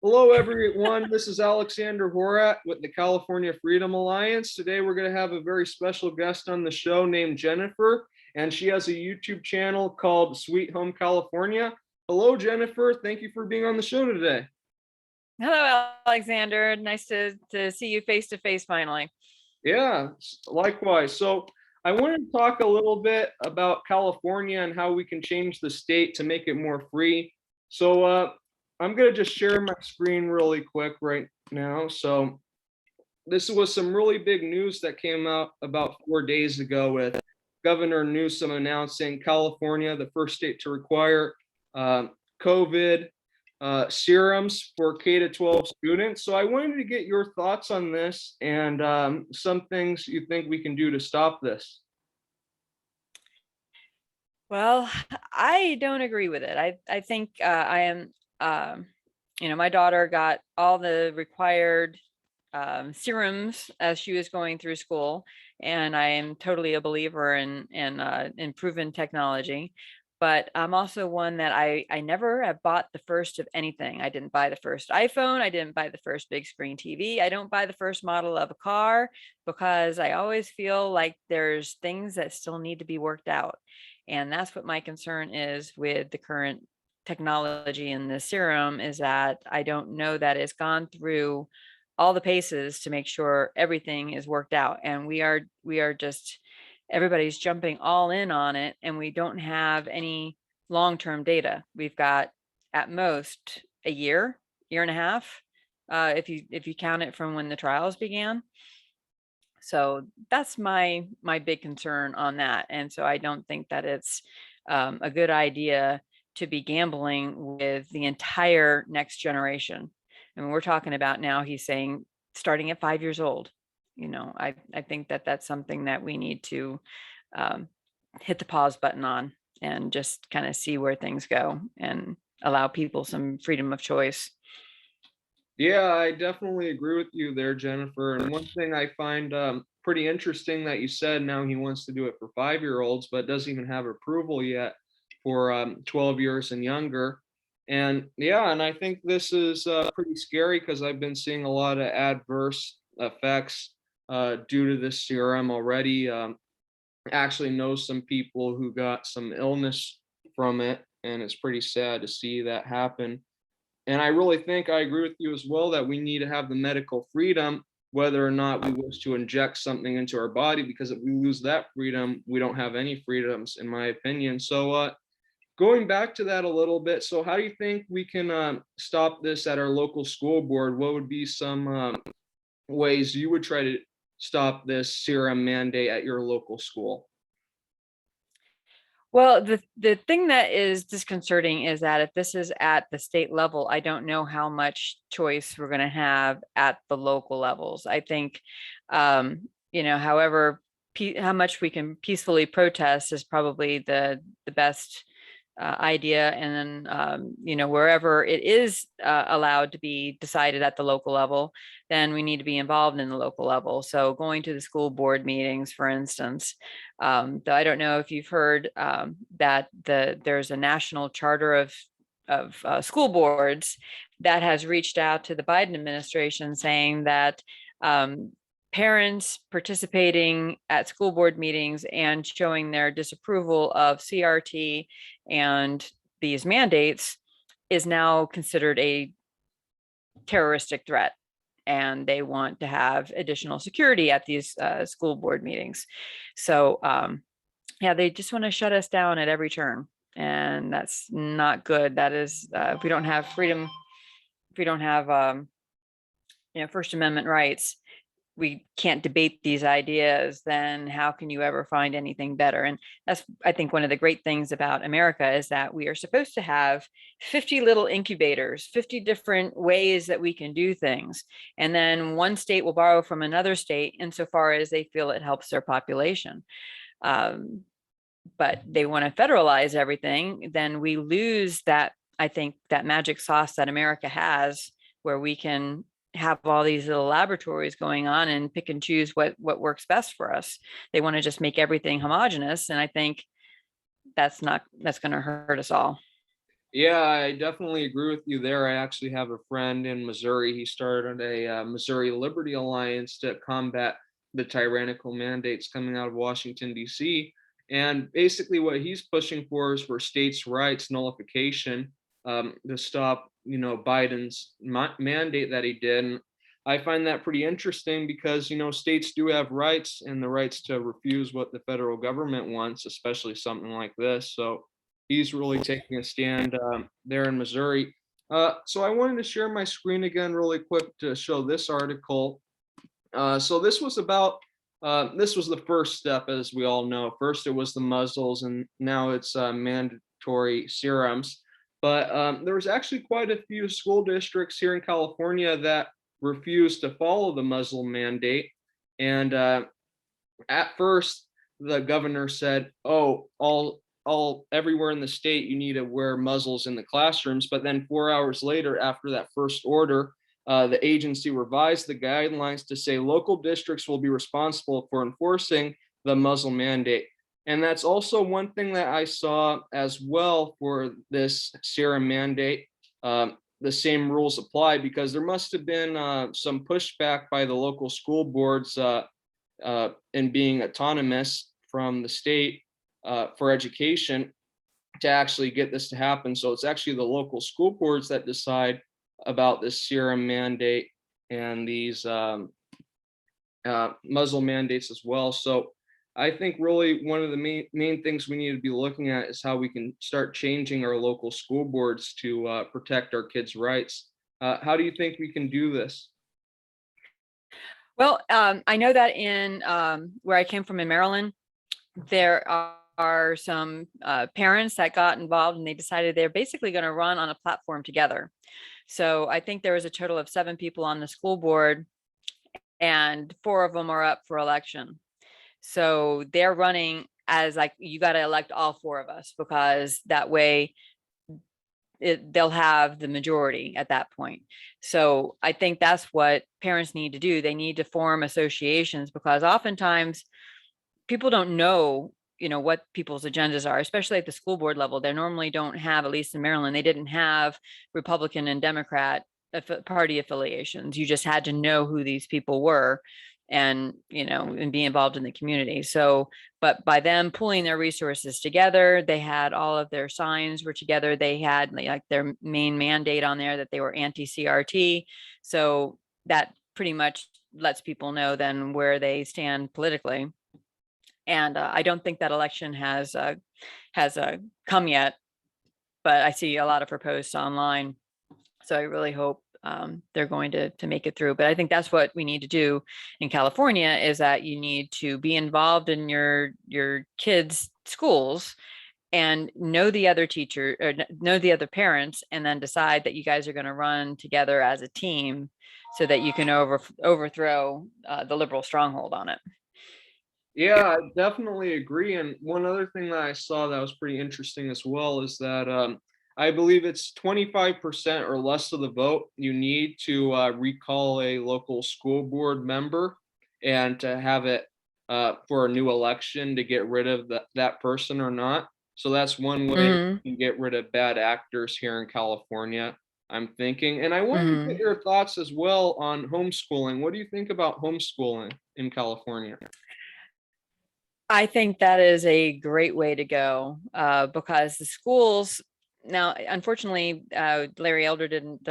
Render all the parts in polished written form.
Hello, everyone. This is Alexander Horat with the California Freedom Alliance. Today, we're going to have a very special guest on the show named Jennifer, and she has a YouTube channel called Sweet Home California. Hello, Jennifer. Thank you for being on the show today. Hello, Alexander. Nice to see you face to face finally. Yeah, likewise. So, I wanted to talk a little bit about California and how we can change the state to make it more free. So, I'm going to just share my screen really quick right now. So, this was some really big news that came out about 4 days ago with Governor Newsom announcing California, the first state to require uh, COVID serums for K to 12 students. So I wanted to get your thoughts on this and some things you think we can do to stop this. Well, I don't agree with it. I think I am, my daughter got all the required serums as she was going through school, and I am totally a believer in proven technology. But I'm also one that I never have bought the first of anything. I didn't buy the first iPhone. I didn't buy the first big screen TV. I don't buy the first model of a car because I always feel like there's things that still need to be worked out. And that's what my concern is with the current technology in the serum, is that I don't know that it's gone through all the paces to make sure everything is worked out. And we are just, everybody's jumping all in on it, and we don't have any long-term data. We've got at most a year and a half, if you count it from when the trials began. So that's my big concern on that. And so I don't think that it's a good idea to be gambling with the entire next generation. I mean, we're talking about now, he's saying starting at 5 years old. I think that that's something that we need to um, hit the pause button on and just kind of see where things go and allow people some freedom of choice. Yeah, I definitely agree with you there, Jennifer. And one thing I find pretty interesting that you said now he wants to do it for 5-year-olds, but doesn't even have approval yet for 12 years and younger. And yeah, and I think this is pretty scary because I've been seeing a lot of adverse effects due to this serum already. Actually know some people who got some illness from it, and it's pretty sad to see that happen. And I really think I agree with you as well that we need to have the medical freedom, whether or not we wish to inject something into our body, because if we lose that freedom, we don't have any freedoms, in my opinion. So, going back to that a little bit, so how do you think we can stop this at our local school board? What would be some ways you would try to stop this serum mandate at your local school? Well, the thing that is disconcerting is that if this is at the state level, I don't know how much choice we're going to have at the local levels. I think, however, how much we can peacefully protest is probably the best idea. And then, wherever it is allowed to be decided at the local level, then we need to be involved in the local level. So going to the school board meetings, for instance, though I don't know if you've heard that there's a national charter of school boards that has reached out to the Biden administration saying that parents participating at school board meetings and showing their disapproval of CRT and these mandates is now considered a terroristic threat. And they want to have additional security at these school board meetings. So, yeah, they just want to shut us down at every turn. And that's not good. That is, if we don't have freedom, if we don't have, First Amendment rights, we can't debate these ideas, then how can you ever find anything better? And that's, I think, one of the great things about America is that we are supposed to have 50 little incubators, 50 different ways that we can do things. And then one state will borrow from another state insofar as they feel it helps their population. But they want to federalize everything, then we lose that, I think, that magic sauce that America has, where we can have all these little laboratories going on and pick and choose what works best for us. They want to just make everything homogenous, and I think that's going to hurt us all. Yeah, I definitely agree with you there. I actually have a friend in Missouri. He started a Missouri Liberty Alliance to combat the tyrannical mandates coming out of Washington, D.C. And basically, what he's pushing for is for states' rights nullification, to stop, Biden's mandate that he did. And I find that pretty interesting because, states do have rights and the rights to refuse what the federal government wants, especially something like this. So he's really taking a stand there in Missouri. So I wanted to share my screen again really quick to show this article. So this was the first step, as we all know. First, it was the muzzles, and now it's mandatory serums. But there was actually quite a few school districts here in California that refused to follow the muzzle mandate. And at first, the governor said, "Oh, all everywhere in the state, you need to wear muzzles in the classrooms." But then 4 hours later, after that first order, the agency revised the guidelines to say local districts will be responsible for enforcing the muzzle mandate. And that's also one thing that I saw as well for this serum mandate. The same rules apply because there must have been some pushback by the local school boards and being autonomous from the state for education to actually get this to happen. So it's actually the local school boards that decide about this serum mandate and these muzzle mandates as well. So I think really one of the main things we need to be looking at is how we can start changing our local school boards to protect our kids' rights. How do you think we can do this? Well, I know that in where I came from in Maryland, there are some parents that got involved and they decided they're basically going to run on a platform together. So I think there was a total of 7 people on the school board and 4 of them are up for election. So they're running as like, you got to elect all 4 of us because that way they'll have the majority at that point. So I think that's what parents need to do. They need to form associations because oftentimes people don't know, what people's agendas are, especially at the school board level. They normally don't have, at least in Maryland, they didn't have Republican and Democrat party affiliations. You just had to know who these people were and, and be involved in the community. So, but by them pulling their resources together, they had all of their signs were together. They had like their main mandate on there that they were anti-CRT. So that pretty much lets people know then where they stand politically. And I don't think that election has come yet, but I see a lot of her posts online. So I really hope they're going to make it through. But I think that's what we need to do in California is that you need to be involved in your kids' schools and know the other teacher or know the other parents, and then decide that you guys are going to run together as a team so that you can overthrow the liberal stronghold on it. Yeah, I definitely agree. And one other thing that I saw that was pretty interesting as well is that I believe it's 25% or less of the vote you need to recall a local school board member and to have it for a new election to get rid of that person or not. So that's one way Mm-hmm. you can get rid of bad actors here in California, I'm thinking. And I wanted to get Mm-hmm. your thoughts as well on homeschooling. What do you think about homeschooling in California? I think that is a great way to go because the schools now, unfortunately, Larry Elder didn't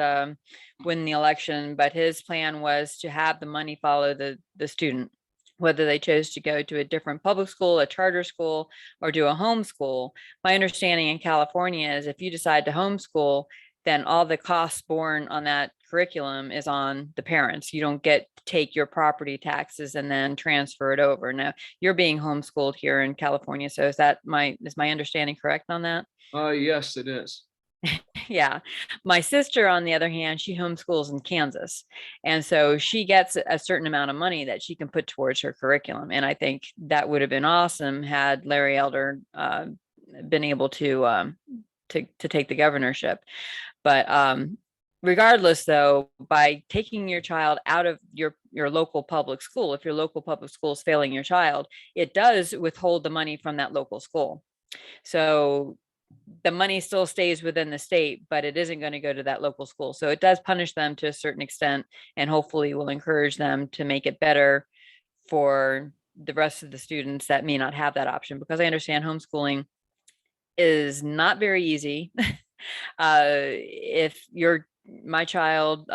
win the election, but his plan was to have the money follow the student, whether they chose to go to a different public school, a charter school, or do a homeschool. My understanding in California is if you decide to homeschool, then all the costs borne on that curriculum is on the parents. You don't get to take your property taxes and then transfer it over. Now, you're being homeschooled here in California. So is my understanding correct on that? Yes, it is. Yeah. My sister, on the other hand, she homeschools in Kansas. And so she gets a certain amount of money that she can put towards her curriculum. And I think that would have been awesome had Larry Elder been able to take the governorship. But regardless, though, by taking your child out of your local public school, if your local public school is failing your child, it does withhold the money from that local school. So the money still stays within the state, but it isn't going to go to that local school. So it does punish them to a certain extent, and hopefully will encourage them to make it better for the rest of the students that may not have that option, because I understand homeschooling is not very easy. If you're my child,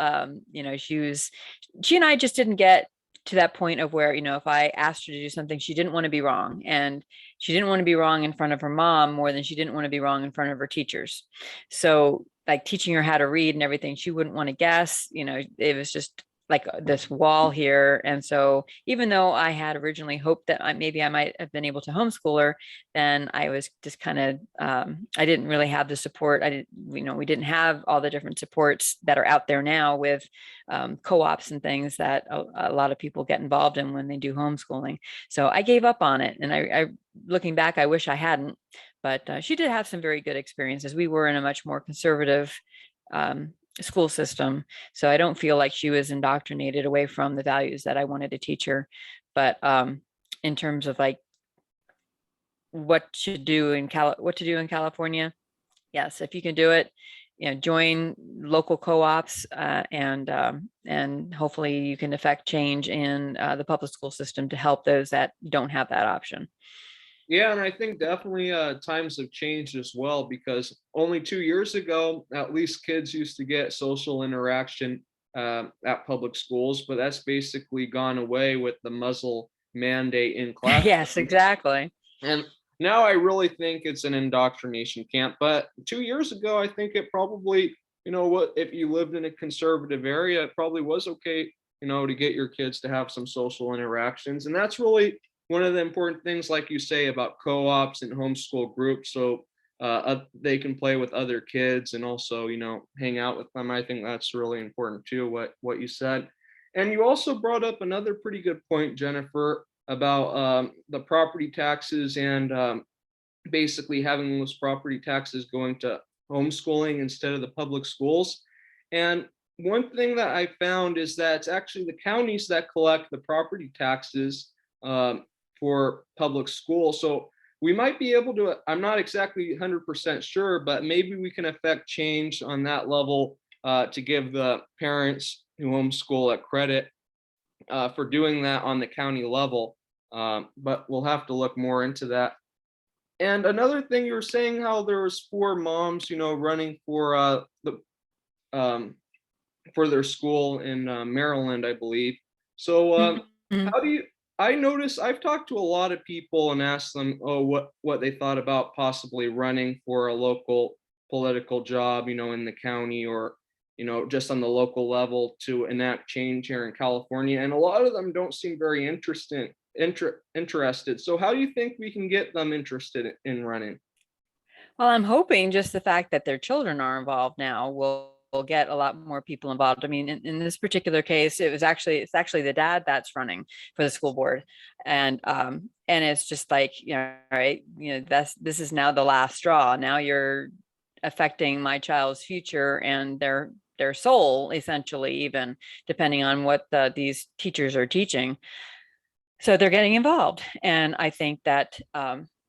she and I just didn't get to that point of where, if I asked her to do something, she didn't want to be wrong. And she didn't want to be wrong in front of her mom more than she didn't want to be wrong in front of her teachers. So like teaching her how to read and everything, she wouldn't want to guess, it was just like this wall here. And so even though I had originally hoped that maybe I might have been able to homeschool her, then I was just kind of, I didn't really have the support. We didn't have all the different supports that are out there now with co-ops and things that a lot of people get involved in when they do homeschooling. So I gave up on it. And I looking back, I wish I hadn't, but she did have some very good experiences. We were in a much more conservative school system. So I don't feel like she was indoctrinated away from the values that I wanted to teach her. But in terms of like what to do in California, yes, if you can do it, join local co-ops, and hopefully you can affect change in the public school system to help those that don't have that option. Yeah, and I think definitely times have changed as well, because only 2 years ago, at least kids used to get social interaction at public schools, but that's basically gone away with the muzzle mandate in class. Yes, exactly. And now I really think it's an indoctrination camp. But 2 years ago, I think it probably, what if you lived in a conservative area, it probably was okay, to get your kids to have some social interactions. And that's really one of the important things, like you say, about co-ops and homeschool groups. So they can play with other kids and also, hang out with them. I think that's really important too, what you said. And you also brought up another pretty good point, Jennifer, about the property taxes and basically having those property taxes going to homeschooling instead of the public schools. And one thing that I found is that it's actually the counties that collect the property taxes for public schools. So we might be able to, I'm not exactly 100% sure, but maybe we can affect change on that level to give the parents who homeschool a credit for doing that on the county level. But we'll have to look more into that. And another thing, you were saying how there was 4 moms, running for their school in Maryland, I believe. So Mhm. how do you? I notice I've talked to a lot of people and asked them, oh, what they thought about possibly running for a local political job, in the county, or just on the local level to enact change here in California. And a lot of them don't seem very interested. So how do you think we can get them interested in running? Well, I'm hoping just the fact that their children are involved now will get a lot more people involved. I mean, in this particular case, it's actually the dad that's running for the school board, and it's just like, right, this is now the last straw. Now you're affecting my child's future and their soul, essentially, even depending on what these teachers are teaching. So they're getting involved, and I think that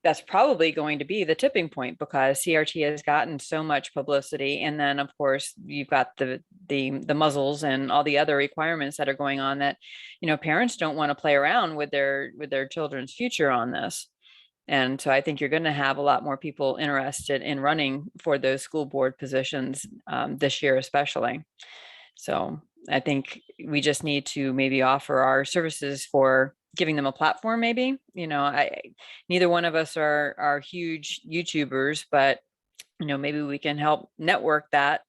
that's probably going to be the tipping point, because CRT has gotten so much publicity, and then of course you've got the muzzles and all the other requirements that are going on, that parents don't want to play around with their children's future on this. And so I think you're going to have a lot more people interested in running for those school board positions this year, especially. So I think we just need to maybe offer our services for giving them a platform. Maybe, neither one of us are huge YouTubers, but maybe we can help network that.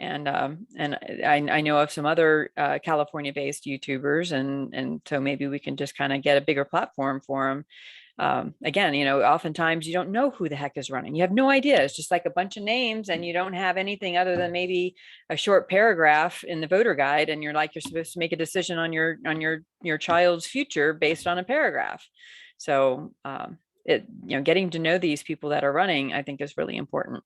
And I know of some other California-based YouTubers, and so maybe we can just kind of get a bigger platform for them. Again, oftentimes you don't know who the heck is running. You have no idea. It's just like a bunch of names, and you don't have anything other than maybe a short paragraph in the voter guide, and you're supposed to make a decision on your child's future based on a paragraph. So getting to know these people that are running, I think, is really important.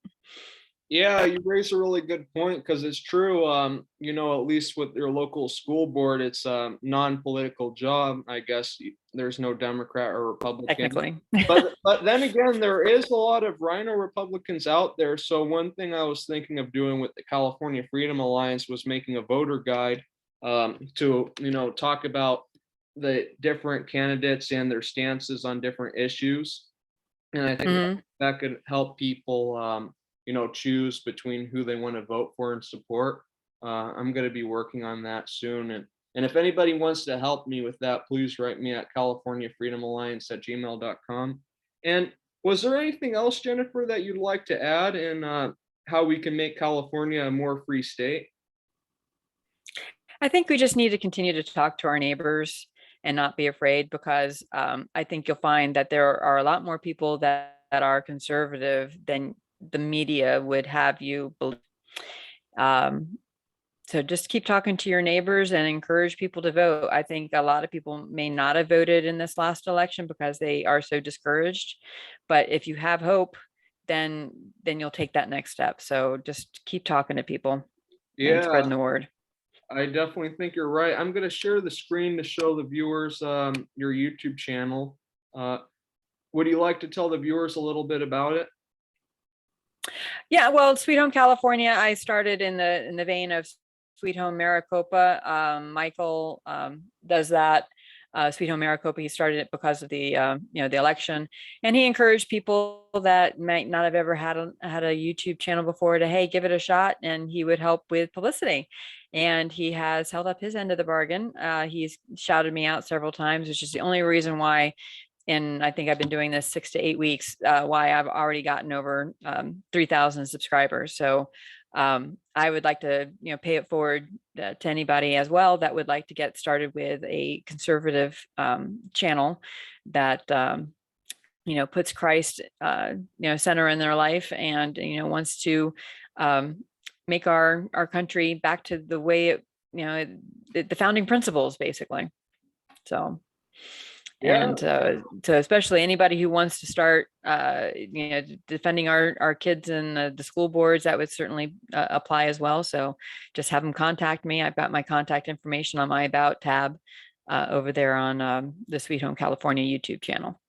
Yeah, you raise a really good point because it's true. At least with your local school board, it's a non-political job. I guess there's no Democrat or Republican. Technically. But then again, there is a lot of Rhino Republicans out there. So one thing I was thinking of doing with the California Freedom Alliance was making a voter guide to talk about the different candidates and their stances on different issues. And I think Mhm. that could help people, choose between who they want to vote for and support. I'm going to be working on that soon. And if anybody wants to help me with that, please write me at californiafreedomalliance@gmail.com. And was there anything else, Jennifer, that you'd like to add in how we can make California a more free state? I think we just need to continue to talk to our neighbors and not be afraid, because I think you'll find that there are a lot more people that are conservative than the media would have you believe. Um, so just keep talking to your neighbors and encourage people to vote. I think a lot of people may not have voted in this last election because they are so discouraged. But if you have hope, then you'll take that next step. So just keep talking to people and Yeah, spreading the word. I definitely think you're right. I'm going to share the screen to show the viewers your YouTube channel. Uh, would you like to tell the viewers a little bit about it? Yeah, well, Sweet Home California, I started in the vein of Sweet Home Maricopa. Michael does that. Sweet Home Maricopa, he started it because of the election, and he encouraged people that might not have ever had a YouTube channel before to, hey, give it a shot, and he would help with publicity. And he has held up his end of the bargain. He's shouted me out several times, which is the only reason why, and I think I've been doing this 6 to 8 weeks, why I've already gotten over 3,000 subscribers. So I would like to, pay it forward to anybody as well that would like to get started with a conservative channel that, puts Christ, center in their life, and, wants to make our country back to the way it, the founding principles, basically. So. Yeah. And so especially anybody who wants to start, defending our kids in the school boards, that would certainly apply as well. So just have them contact me. I've got my contact information on my About tab over there on the Sweet Home California YouTube channel.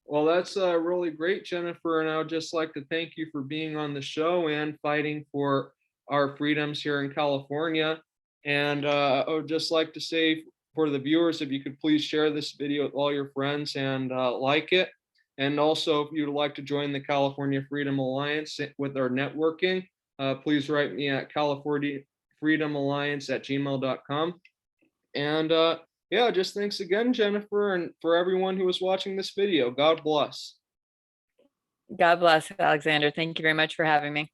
Well, that's really great, Jennifer. And I would just like to thank you for being on the show and fighting for our freedoms here in California. And I would just like to say for the viewers, if you could please share this video with all your friends and like it. And also, if you'd like to join the California Freedom Alliance with our networking, please write me at californiafreedomalliance@gmail.com. And yeah, just thanks again, Jennifer, and for everyone who was watching this video. God bless. God bless, Alexander. Thank you very much for having me.